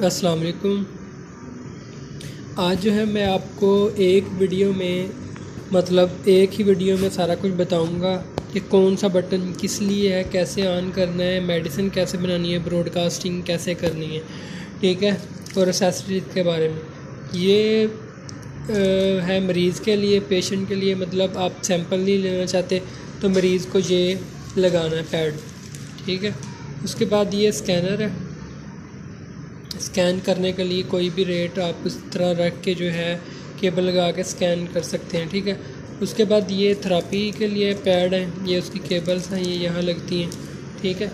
अस्सलाम वालेकुम। आज जो है मैं आपको एक ही वीडियो में सारा कुछ बताऊंगा कि कौन सा बटन किस लिए है, कैसे ऑन करना है, मेडिसिन कैसे बनानी है, ब्रॉडकास्टिंग कैसे करनी है, ठीक है, और एक्सेसरीज के बारे में। ये है मरीज़ के लिए, पेशेंट के लिए। मतलब आप सैंपल नहीं लेना चाहते तो मरीज़ को ये लगाना है पैड, ठीक है। उसके बाद ये स्कैनर है, स्कैन करने के लिए कोई भी रेट आप इस तरह रख के जो है केबल लगा के स्कैन कर सकते हैं, ठीक है। उसके बाद ये थेरेपी के लिए पैड है, ये उसकी केबल्स हैं, ये यहाँ लगती हैं, ठीक है।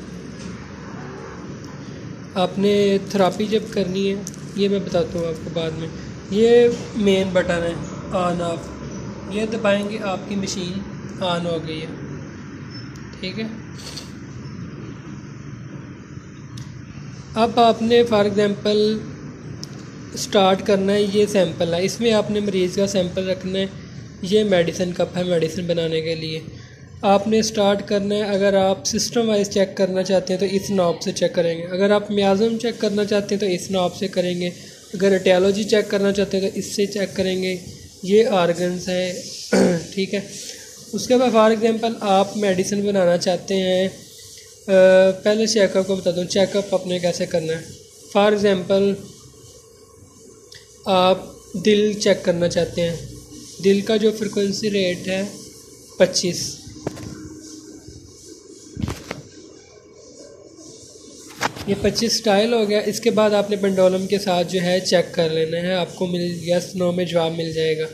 आपने थेरेपी जब करनी है, ये मैं बताता हूँ आपको बाद में। ये मेन बटन है ऑन ऑफ, ये दबाएंगे आपकी मशीन ऑन हो गई है, ठीक है। अब आपने फॉर एग्ज़ाम्पल स्टार्ट करना है, ये सैंपल है, इसमें आपने मरीज़ का सैंपल रखना है। ये मेडिसिन कप है मेडिसिन बनाने के लिए। आपने स्टार्ट करना है। अगर आप सिस्टम वाइज चेक करना चाहते हैं तो इस नॉब से चेक करेंगे। अगर आप मियाज़म चेक करना चाहते हैं तो इस नॉब से करेंगे। अगर एटियोलॉजी चेक करना चाहते हैं तो इससे चेक करेंगे। ये आर्गन्स है, ठीक है। उसके बाद फॉर एग्ज़ाम्पल आप मेडिसिन बनाना चाहते हैं, पहले चेकअप को बता दूँ। चेकअप अपने कैसे करना है। फॉर एग्ज़ाम्पल आप दिल चेक करना चाहते हैं, दिल का जो फ्रिक्वेंसी रेट है 25, ये 25 स्टाइल हो गया। इसके बाद आपने पेंडुलम के साथ जो है चेक कर लेना है, आपको यस नो में जवाब मिल जाएगा,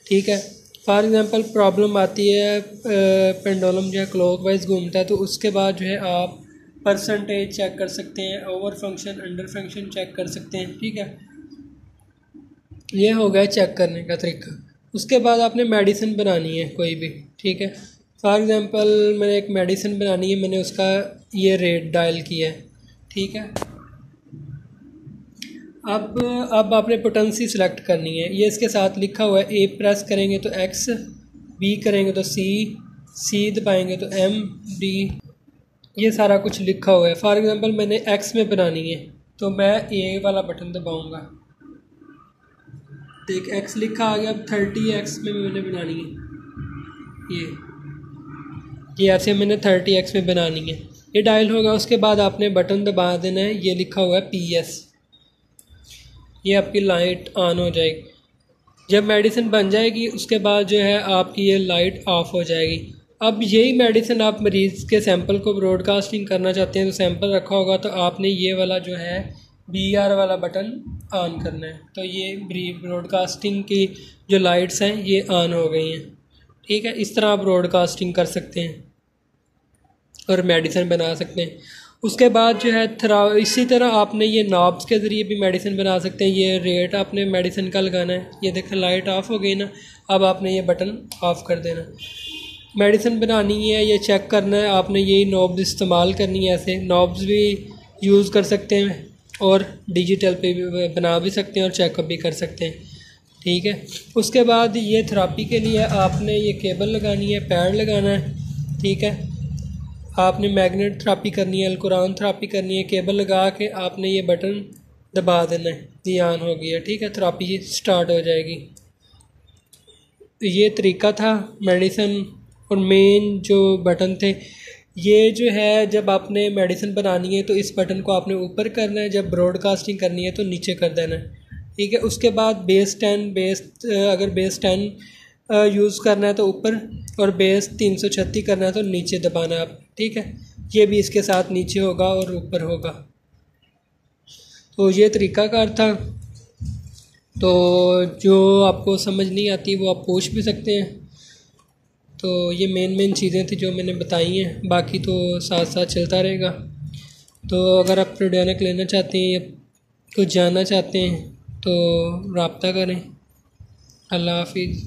ठीक है। फॉर एग्ज़ाम्पल प्रॉब्लम आती है, पेंडुलम जो है क्लॉकवाइज घूमता है, तो उसके बाद जो है आप परसेंटेज चेक कर सकते हैं, over function under function check कर सकते हैं, ठीक है। ये हो गया चेक करने का तरीका। उसके बाद आपने मेडिसिन बनानी है कोई भी, ठीक है। फॉर एग्ज़ाम्पल मैंने एक मेडिसिन बनानी है, मैंने उसका ये रेट डायल किया है, ठीक है। अब आपने पोटेंसी सिलेक्ट करनी है। ये इसके साथ लिखा हुआ है, ए प्रेस करेंगे तो एक्स, बी करेंगे तो सी दबाएंगे तो एम, डी, ये सारा कुछ लिखा हुआ है। फॉर एग्ज़ाम्पल मैंने एक्स में बनानी है तो मैं ए वाला बटन दबाऊँगा, तो एक एक्स लिखा आ गया। अब 30x में मैंने बनानी है, ये ऐसे मैंने 30x में बनानी है। ये डायल होगा। उसके बाद आपने बटन दबा देना है, ये लिखा हुआ है PS, ये आपकी लाइट ऑन हो जाएगी। जब मेडिसिन बन जाएगी उसके बाद जो है आपकी ये लाइट ऑफ हो जाएगी। अब यही मेडिसिन आप मरीज़ के सैंपल को ब्रॉडकास्टिंग करना चाहते हैं, तो सैंपल रखा होगा तो आपने ये वाला जो है BR वाला बटन ऑन करना है। तो ये ब्रॉडकास्टिंग की जो लाइट्स हैं ये ऑन हो गई हैं, ठीक है। इस तरह आप ब्रॉडकास्टिंग कर सकते हैं और मेडिसिन बना सकते हैं। उसके बाद जो है इसी तरह आपने ये नॉब्स के ज़रिए भी मेडिसिन बना सकते हैं। ये रेट आपने मेडिसिन का लगाना है। ये देखें लाइट ऑफ हो गई ना, अब आपने ये बटन ऑफ़ कर देना। मेडिसिन बनानी है, ये चेक करना है, आपने यही नॉब्स इस्तेमाल करनी है। ऐसे नॉब्स भी यूज़ कर सकते हैं और डिजिटल पे भी बना भी सकते हैं और चेकअप भी कर सकते हैं, ठीक है। उसके बाद ये थेरेपी के लिए आपने ये केबल लगानी है, पैड लगाना है, ठीक है। आपने मैग्नेट थेरेपी करनी है, अलकुरान थेरेपी करनी है, केबल लगा के आपने ये बटन दबा देना है, ये ऑन हो गया, ठीक है। थेरेपी स्टार्ट हो जाएगी। तो ये तरीका था मेडिसिन। और मेन जो बटन थे, ये जो है जब आपने मेडिसिन बनानी है तो इस बटन को आपने ऊपर करना है, जब ब्रॉडकास्टिंग करनी है तो नीचे कर देना है, ठीक है। उसके बाद अगर बेस 10 यूज़ करना है तो ऊपर, और बेस 336 करना है तो नीचे दबाना है आप, ठीक है। ये भी इसके साथ नीचे होगा और ऊपर होगा। तो ये तरीक़ाकार था। तो जो आपको समझ नहीं आती वो आप पूछ भी सकते हैं। तो ये मेन चीज़ें थी जो मैंने बताई हैं, बाकी तो साथ साथ चलता रहेगा। तो अगर आप प्रोडियानिक लेना चाहते हैं या कुछ जानना चाहते हैं तो रब्ता करें। अल्लाह हाफिज़।